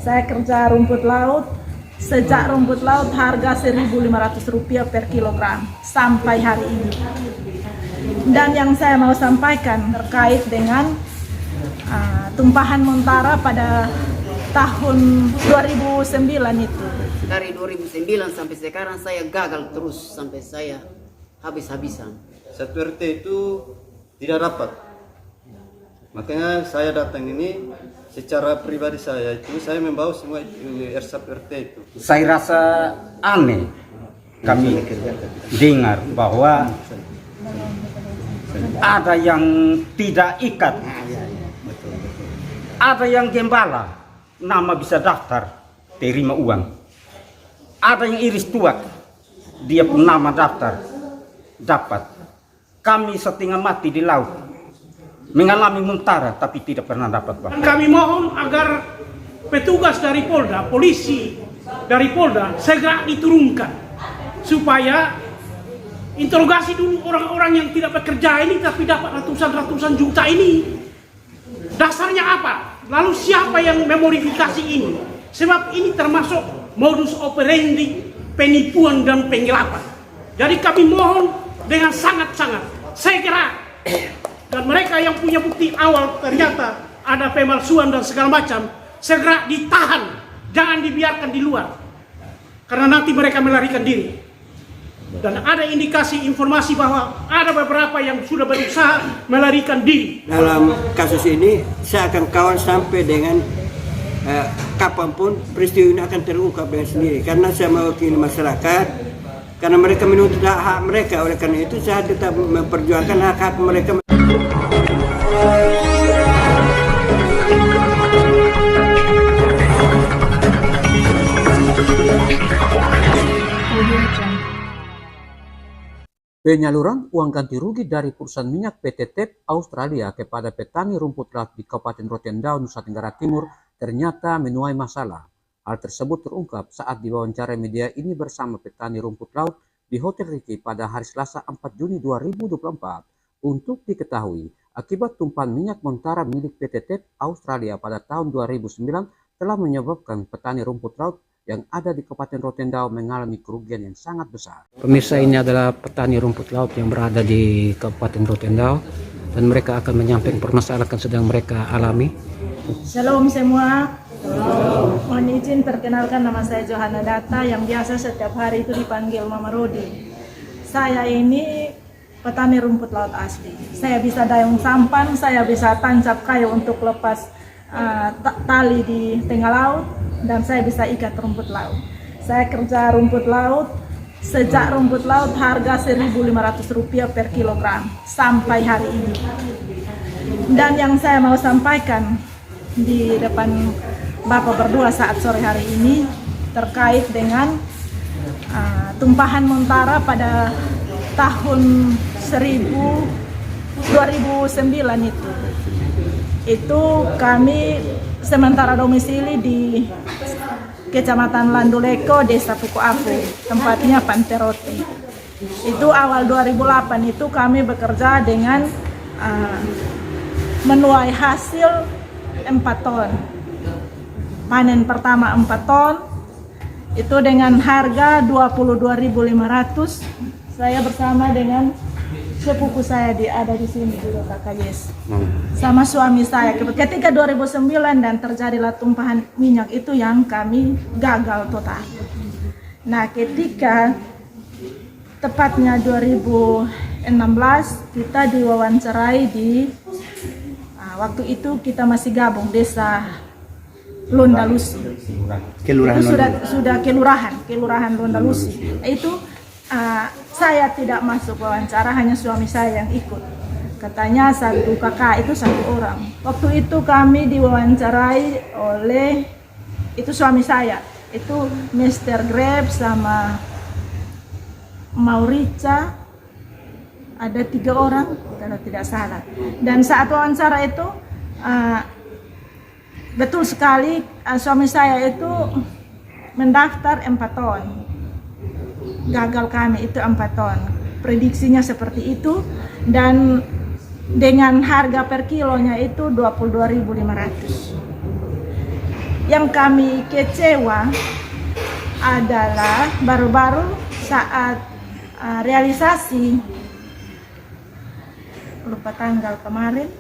Saya kerja rumput laut, sejak rumput laut harga Rp1.500 per kilogram sampai hari ini. Dan yang saya mau sampaikan terkait dengan tumpahan Montara pada tahun 2009 itu. Dari 2009 sampai sekarang saya gagal terus sampai saya habis-habisan. Satu RT itu tidak dapat. Makanya saya datang ini secara pribadi saya membawa semua ersap RT itu. Saya rasa aneh kami dengar bahwa ada yang tidak ikat, ada yang gembala, nama bisa daftar, terima uang. Ada yang iris tuak, dia pun nama daftar, dapat. Kami setengah mati di laut, mengalami Montara tapi tidak pernah dapat. Kami mohon agar petugas dari Polda, polisi dari Polda segera diturunkan supaya interogasi dulu orang-orang yang tidak bekerja ini tapi dapat ratusan juta ini. Dasarnya apa? Lalu siapa yang memodifikasi ini? Sebab ini termasuk modus operandi penipuan dan penggelapan. Jadi kami mohon dengan sangat-sangat segera, dan mereka yang punya bukti awal ternyata ada pemalsuan dan segala macam, segera ditahan, jangan dibiarkan di luar karena nanti mereka melarikan diri. Dan ada indikasi informasi bahwa ada beberapa yang sudah berusaha melarikan diri. Dalam kasus ini saya akan kawal sampai dengan kapanpun peristiwa ini akan terungkap dengan sendiri, karena saya mewakili masyarakat, karena mereka menuntut hak mereka. Oleh karena itu saya tetap memperjuangkan hak-hak mereka. Penyaluran uang ganti rugi dari perusahaan minyak PT TEP Australia kepada petani rumput laut di Kabupaten Rotendao, Nusa Tenggara Timur ternyata menuai masalah. Hal tersebut terungkap saat diwawancara media ini bersama petani rumput laut di Hotel Riki pada hari Selasa 4 Juni 2024. Untuk diketahui, akibat tumpahan minyak Montara milik PT TEP Australia pada tahun 2009 telah menyebabkan petani rumput laut yang ada di Kabupaten Rotendao mengalami kerugian yang sangat besar. Pemirsa, ini adalah petani rumput laut yang berada di Kabupaten Rotendao dan mereka akan menyampaikan permasalahan yang sedang mereka alami. Shalom semua. Mohon izin perkenalkan, nama saya Johanna Data yang biasa setiap hari itu dipanggil Mama Rodi. Saya ini petani rumput laut asli. Saya bisa dayung sampan, saya bisa tancap kayu untuk lepas tali di tengah laut, dan saya bisa ikat rumput laut. Saya kerja rumput laut, sejak rumput laut harga Rp1.500 per kilogram sampai hari ini. Dan yang saya mau sampaikan di depan Bapak berdua saat sore hari ini terkait dengan tumpahan Montara pada tahun 2009 itu kami sementara domisili di Kecamatan Landuleko, Desa Puku Afu, tempatnya Panterote. Itu awal 2008 itu kami bekerja dengan menuai hasil 4 ton. Panen pertama 4 ton itu dengan harga 22.500. Saya bersama dengan sepupu saya ada di sini juga, Kakak Yes, sama suami saya. Ketika 2009 dan terjadilah tumpahan minyak itu yang kami gagal total. Nah, ketika tepatnya 2016 kita diwawancarai di waktu itu kita masih gabung Desa Londalusi. Kelurahan itu sudah kelurahan Londalusi. Itu saya tidak masuk wawancara, hanya suami saya yang ikut. Katanya satu kakak itu 1 orang. Waktu itu kami diwawancarai oleh itu suami saya, itu Mr. Grab sama Maurica, ada 3 orang kalau tidak salah. Dan saat wawancara itu betul sekali suami saya itu mendaftar 4 ton. Gagal kami itu 4 ton. Prediksinya seperti itu, dan dengan harga per kilonya itu 22.500. yang kami kecewa adalah baru-baru saat realisasi, lupa tanggal kemarin,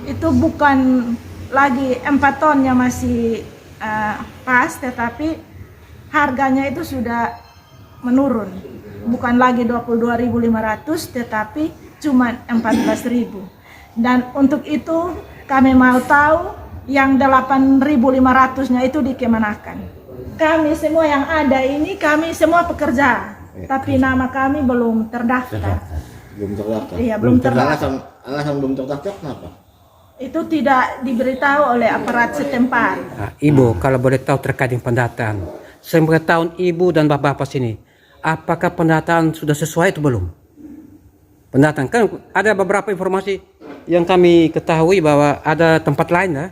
itu bukan lagi 4 tonnya masih pas, tetapi harganya itu sudah menurun, bukan lagi 22.500 tetapi cuma 14.000. Dan untuk itu kami mau tahu yang 8.500-nya itu dikemanakan. Kami semua yang ada ini, kami semua pekerja, tapi nama kami belum terdaftar. Belum terdaftar. Iya, belum terdaftar. Alasan belum terdaftar kenapa? Itu tidak diberitahu oleh aparat setempat. Nah, Ibu, kalau boleh tahu terkait dengan pendataan, sepengetahuan Ibu dan Bapak sini, apakah pendataan sudah sesuai itu belum? Pendataan kan ada beberapa informasi yang kami ketahui bahwa ada tempat lain ya,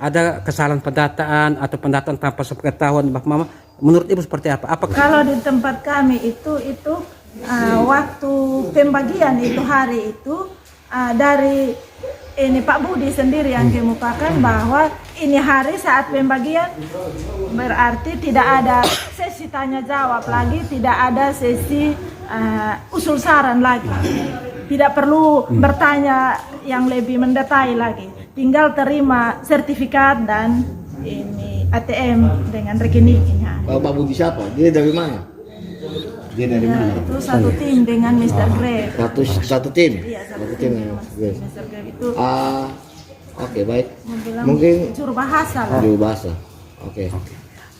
ada kesalahan pendataan atau pendataan tanpa sepengetahuan Bapak Mama. Menurut Ibu seperti apa? Apakah Kalau di tempat kami itu waktu pembagian itu hari itu dari ini Pak Budi sendiri yang kemukakan bahwa ini hari saat pembagian berarti tidak ada sesi tanya jawab lagi, tidak ada sesi usul saran lagi, tidak perlu bertanya yang lebih mendetail lagi, tinggal terima sertifikat dan ini ATM dengan rekeningnya. Kalau Pak Budi siapa? Dia dari mana? Dia dari mana? Itu satu tim dengan Mr. Greg. Satu tim. Iya, satu Satu tim tim. dengan Yes. Mr. Greg itu Oke, baik. bilang Mungkin juru bahasa lah. juru bahasa. Oke.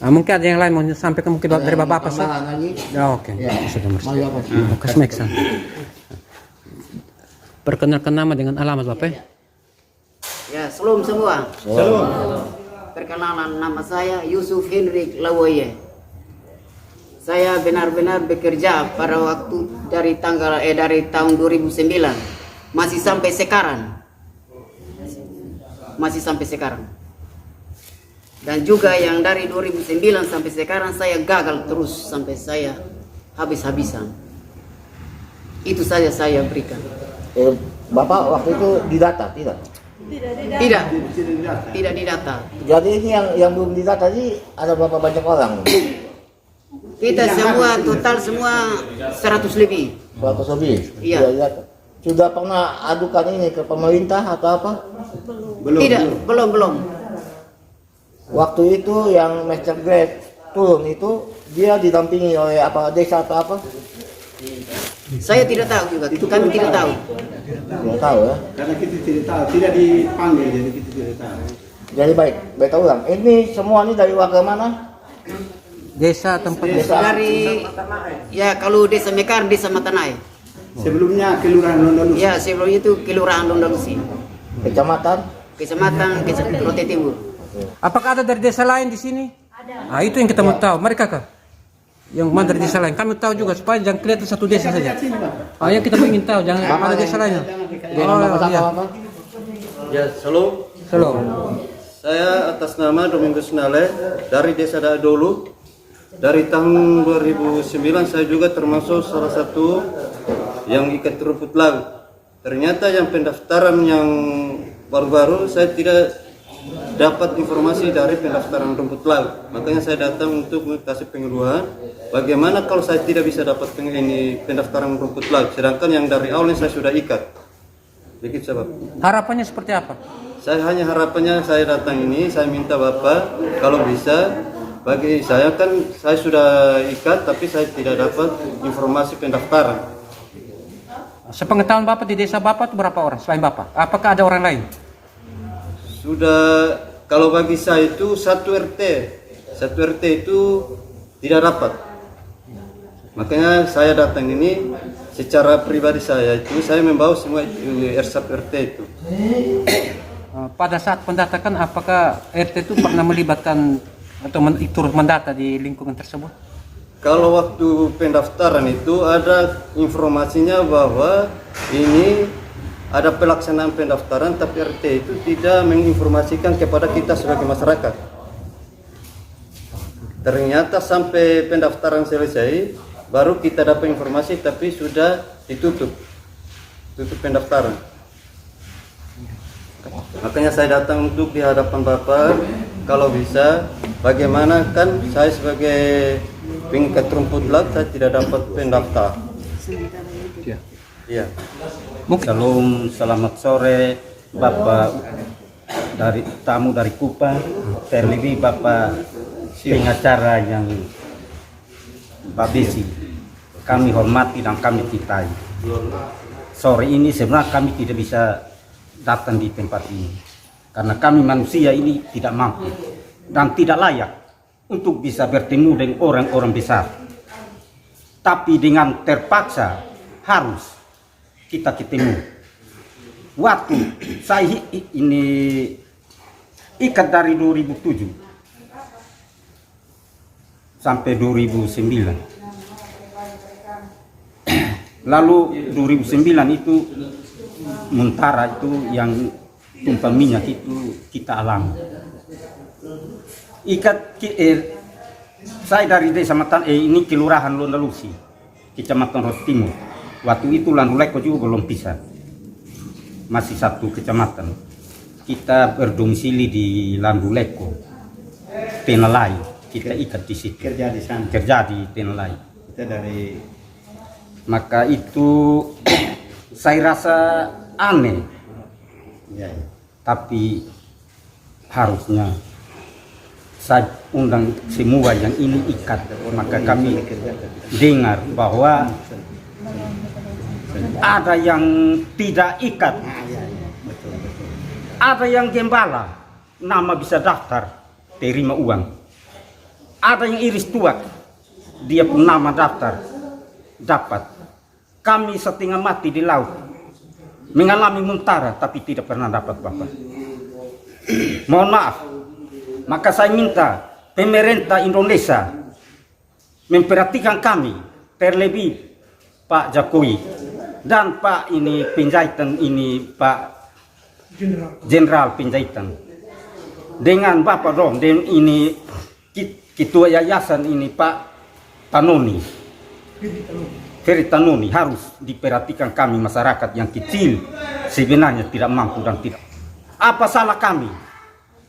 mungkin ada yang lain mau sampaikan mungkin dari Bapak Pak? Tambahan lagi. Ya, oke. Ya. Sudah Mari Bapak. Kasmeksan. Perkenalkan nama dengan alamat Bapak. Ya, salam semua. Perkenalan, nama saya Yusuf Hendrik Lawoye. Saya benar-benar bekerja pada waktu dari tahun 2009 masih sampai sekarang. Dan juga yang dari 2009 sampai sekarang saya gagal terus sampai saya habis-habisan. Itu saja saya berikan. Bapak waktu itu didata, tidak? Tidak didata. Jadi ini yang belum didata ini ada berapa banyak orang? Kita semua total semua 100 lebih. 100 lebih? Iya. Sudah didata. Sudah pernah adukan ini ke pemerintah atau apa? Belum. Waktu itu yang Mr. Greg turun itu dia didampingi oleh apa desa atau apa? Saya tidak tahu juga. Kami tidak tahu. Tidak tahu ya. Karena kita tidak tahu, tidak dipanggil, jadi kita tidak tahu. Jadi baik ulang. Ini semua ini dari warga mana? Desa tempat desa. Dari ya kalau desa Mekar, desa Matanai. Sebelumnya Kelurahan Londonusi. Ya sebelum itu Kelurahan Londonusi. Kecamatan? Kecamatan Rote Timur. Apakah ada dari desa lain di sini? Ada. Itu yang kita mau tahu. Mereka kah? Yang mana dari desa lain? Kami tahu juga supaya jangan kelihatan satu desa saja. Yang kita ingin tahu jangan ada desa lainnya. Apa? Ya, shalom. Shalom. Saya atas nama Domingus Nale dari Desa Daadolu. Dari tahun 2009 saya juga termasuk salah satu yang ikat rumput laut. Ternyata yang pendaftaran yang baru-baru saya tidak dapat informasi dari pendaftaran rumput laut. Makanya saya datang untuk kasih pengeluhan. Bagaimana kalau saya tidak bisa dapat pendaftaran rumput laut, sedangkan yang dari awalnya saya sudah ikat. Begitu sebab. Harapannya seperti apa? Saya hanya harapannya saya datang ini, saya minta Bapak kalau bisa, bagi saya kan saya sudah ikat tapi saya tidak dapat informasi pendaftaran. Sepengetahuan Bapak di desa Bapak itu berapa orang selain Bapak? Apakah ada orang lain? Sudah, kalau bagi saya itu satu RT itu tidak dapat. Makanya saya datang ini secara pribadi saya membawa semua RSAP RT itu. Pada saat pendataan apakah RT itu pernah melibatkan atau turut mendata di lingkungan tersebut? Kalau waktu pendaftaran itu ada informasinya bahwa ini ada pelaksanaan pendaftaran tapi RT itu tidak menginformasikan kepada kita sebagai masyarakat. Ternyata sampai pendaftaran selesai baru kita dapat informasi tapi sudah tutup pendaftaran. Makanya saya datang untuk di hadapan Bapak kalau bisa bagaimana, kan saya sebagai pengikat rumput laut saya tidak dapat pendaftar. Iya. Shalom, selamat sore Bapak dari tamu dari Kupang, terlebih Bapak pengacara yang Pak Besi. Kami hormati dan kami cintai. Sore ini sebenarnya kami tidak bisa datang di tempat ini karena kami manusia ini tidak mampu dan tidak layak untuk bisa bertemu dengan orang-orang besar. Tapi dengan terpaksa harus kita ketemu. Waktu saya ini ikat dari 2007 sampai 2009. Lalu 2009 itu Muntara itu yang tumpah minyak itu kita alami. Saya dari desa ini kelurahan Londalusi, kecamatan Roti Timur. Waktu itu Landuleko juga belum pisah, masih satu kecamatan. Kita berdomisili di Landuleko, Tenalai. Kita ikat di situ. Kerja di sana. Kerja di Tenalai. Kita dari Maka itu saya rasa aneh, ya. tapi harusnya saya undang semua yang ini ikat. Maka kami dengar bahwa ada yang tidak ikat, ada yang gembala, nama bisa daftar, terima uang. Ada yang iris tuak, dia pun nama daftar, dapat. Kami setengah mati di laut, mengalami muntara, tapi tidak pernah dapat Bapak. Mohon maaf, maka saya minta pemerintah Indonesia memperhatikan kami, terlebih Pak Jokowi dan Pak ini Penjahitan ini Pak Jenderal Penjahitan dengan Bapak Rom dan ini ketua yayasan ini Pak Tanoni, Ferry Tanoni, harus diperhatikan kami masyarakat yang kecil sebenarnya tidak mampu dan tidak. Apa salah kami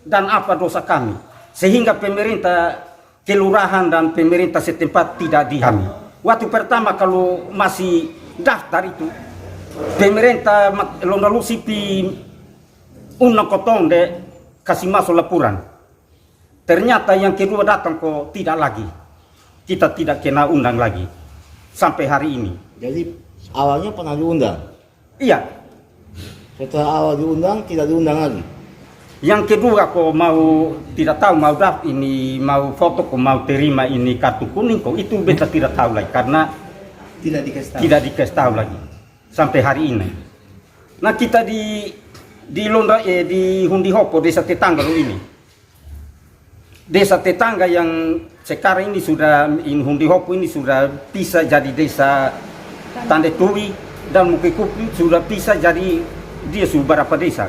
dan apa dosa kami sehingga pemerintah kelurahan dan pemerintah setempat tidak dihami. Waktu pertama kalau masih daftar itu pemerintah Londalusi pi undang kotong de kasih masuk laporan. Ternyata yang kedua datang kok tidak lagi. Kita tidak kena undang lagi. Sampai hari ini. Jadi awalnya pernah diundang. Iya. Setelah awal diundang tidak diundang lagi. Yang kedua kok mau tidak tahu mau daftar ini mau foto kok mau terima ini kartu kuning kok itu beta tidak tahu lagi karena tidak dikasih tahu lagi sampai hari ini. Nah kita di Hundi Hopo desa tetangga ini. Desa tetangga yang sekarang ini sudah Hundi Hopo ini sudah bisa jadi desa Tande Tui dan Mukikupi sudah bisa jadi dia sudah berapa desa.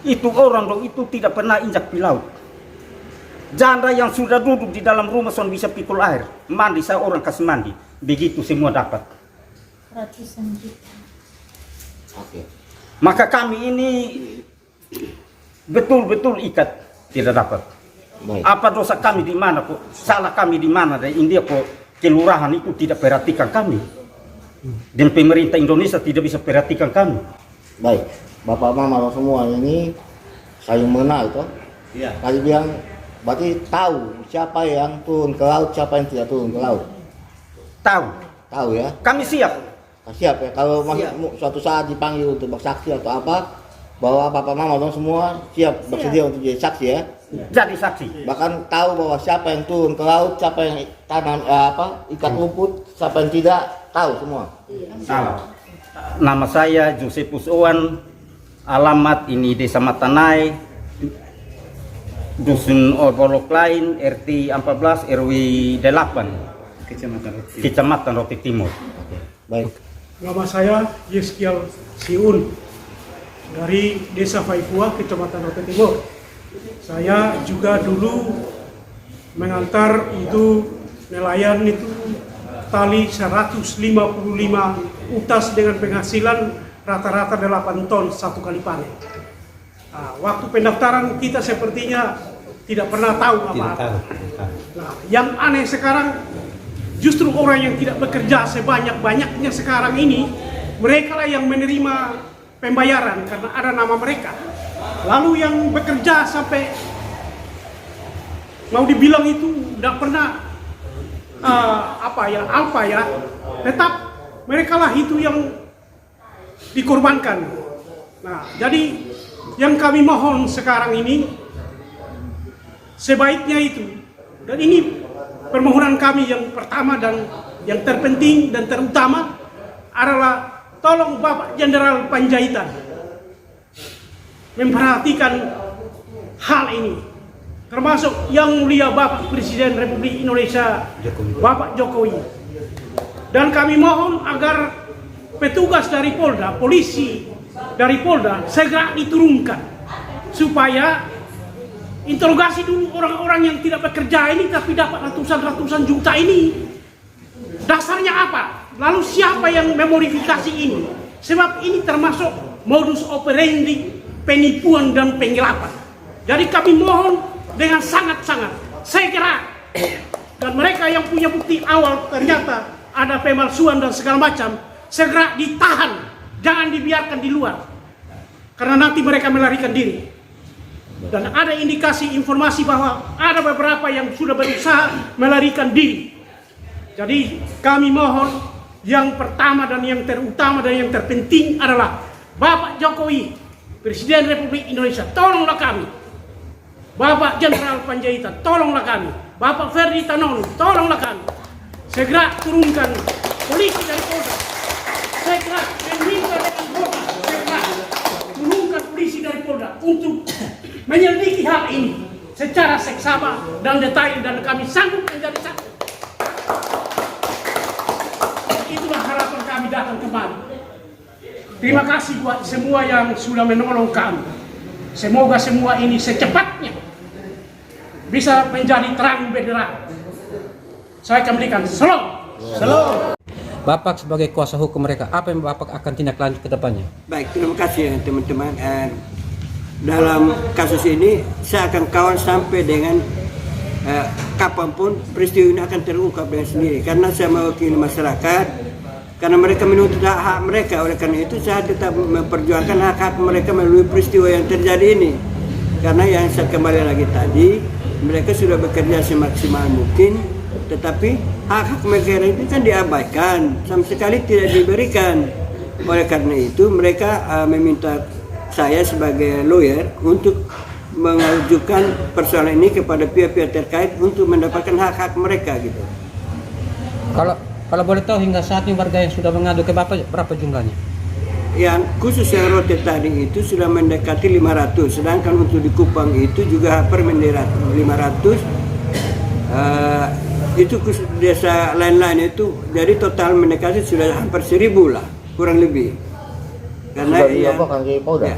Itu orang dong itu tidak pernah injak di laut. Janda yang sudah duduk di dalam rumah son bisa pikul air, mandi saya orang kasih mandi, begitu semua dapat. Ratusan juta. Oke. Maka kami ini betul-betul ikat tidak dapat. Baik. Apa dosa kami di mana kok? Salah kami di mana? Dan India kok kelurahan itu tidak perhatikan kami. Dan pemerintah Indonesia tidak bisa perhatikan kami. Baik. Bapak Mama semua ini saling mengenal toh. Iya. Tadi bilang berarti tahu siapa yang turun ke laut, siapa yang tidak turun ke laut. Tahu. Tahu ya. Kami siap. Siap ya. Kalau suatu saat dipanggil untuk bersaksi atau apa, bahwa Bapak Mama dong semua siap bersedia untuk jadi saksi ya. Jadi saksi. Bahkan tahu bahwa siapa yang turun ke laut, siapa yang tanam ikat rumput, siapa yang tidak, tahu semua. Salah. Nama saya Josephus Owan, alamat ini Desa Matanai, Dusun Obolok Lain, RT 14 RW 8, Kecamatan Roti Timur. Baik. Nama saya Yeskiel Siun dari Desa Faifua, Kecamatan Roti Timur. Saya juga dulu mengantar itu nelayan itu tali 155 utas dengan penghasilan rata-rata 8 ton satu kali panen. Nah, waktu pendaftaran kita sepertinya tidak pernah tahu apa-apa. Nah, yang aneh sekarang justru orang yang tidak bekerja sebanyak-banyaknya sekarang ini, mereka lah yang menerima pembayaran karena ada nama mereka. Lalu yang bekerja sampai mau dibilang itu tidak pernah alfa ya, tetap mereka lah itu yang dikorbankan. Nah, jadi yang kami mohon sekarang ini sebaiknya itu, dan ini permohonan kami yang pertama dan yang terpenting dan terutama adalah tolong Bapak Jenderal Panjaitan memperhatikan hal ini, termasuk yang mulia Bapak Presiden Republik Indonesia Bapak Jokowi. Dan kami mohon agar petugas dari Polda, polisi dari Polda segera diturunkan supaya interogasi dulu orang-orang yang tidak bekerja ini tapi dapat ratusan juta ini. Dasarnya apa? Lalu siapa yang memodifikasi ini? Sebab ini termasuk modus operandi penipuan dan penggelapan. Jadi kami mohon dengan sangat-sangat segera, dan mereka yang punya bukti awal ternyata ada pemalsuan dan segala macam, segera ditahan, jangan dibiarkan di luar karena nanti mereka melarikan diri. Dan ada indikasi informasi bahwa ada beberapa yang sudah berusaha melarikan diri. Jadi kami mohon yang pertama dan yang terutama dan yang terpenting adalah Bapak Jokowi, Presiden Republik Indonesia, tolonglah kami. Bapak Jenderal Panjaitan, tolonglah kami. Bapak Ferdi Tanonu, tolonglah kami. Segera turunkan polisi dari Polda. Segera meminta dengan Polda, segera turunkan polisi dari Polda untuk menyelidiki hal ini secara seksama dan detail, dan kami sanggup menjadi saksi. Itulah harapan kami datang kemari. Terima kasih buat semua yang sudah menolong kami. Semoga semua ini secepatnya bisa menjadi terang benderang. Saya akan berikan salam. Bapak sebagai kuasa hukum mereka, apa yang Bapak akan tindak lanjut ke depannya? Baik, terima kasih teman-teman. Dalam kasus ini saya akan kawal sampai dengan kapanpun peristiwa ini akan terungkap dengan sendiri. Karena saya mewakili masyarakat, karena mereka menuntut hak mereka. Oleh karena itu saya tetap memperjuangkan hak-hak mereka melalui peristiwa yang terjadi ini. Karena yang saya kembali lagi tadi, mereka sudah bekerja semaksimal mungkin, tetapi hak-hak mereka itu kan diabaikan, sama sekali tidak diberikan. Oleh karena itu mereka meminta saya sebagai lawyer untuk mengajukan persoalan ini kepada pihak-pihak terkait untuk mendapatkan hak-hak mereka gitu. Kalau boleh tahu hingga saat ini warga yang sudah mengadu ke Bapak berapa jumlahnya? Yang khusus yang rote tadi itu sudah mendekati 500, sedangkan untuk di Kupang itu juga hampir mendekati 500. Itu khusus desa lain-lain itu, jadi total mendekati sudah hampir 1000 lah, kurang lebih. Karena di Polda? Ya,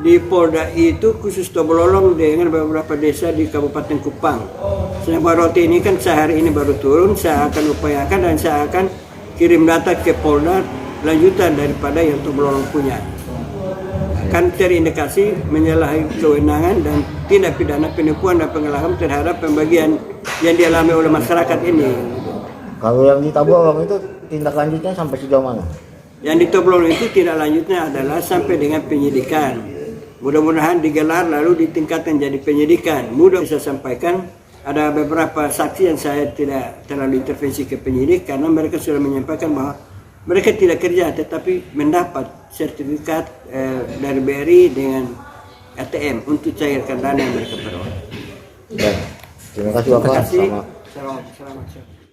di Polda itu khusus Tobololong dengan beberapa desa di Kabupaten Kupang. Sedangkan rote ini kan sehari ini baru turun, saya akan upayakan dan saya akan kirim data ke Polda lanjutan daripada yang Tobololong punya. Kan terindikasi menyalahi kewenangan dan tindak pidana penipuan dan penggelapan terhadap pembagian yang dialami oleh masyarakat ini. Kalau yang di Tobololong itu tindak lanjutnya sampai sejauh mana? Yang di Tobololong itu tindak lanjutnya adalah sampai dengan penyidikan. Mudah-mudahan digelar lalu ditingkatkan jadi penyidikan. Mudah bisa sampaikan ada beberapa saksi yang saya tidak terlalu intervensi ke penyidik karena mereka sudah menyampaikan bahwa mereka tidak kerja tetapi mendapat sertifikat dari BRI dengan ATM untuk cairkan dana yang mereka peroleh. Terima kasih Bapak. Terima kasih. Selamat.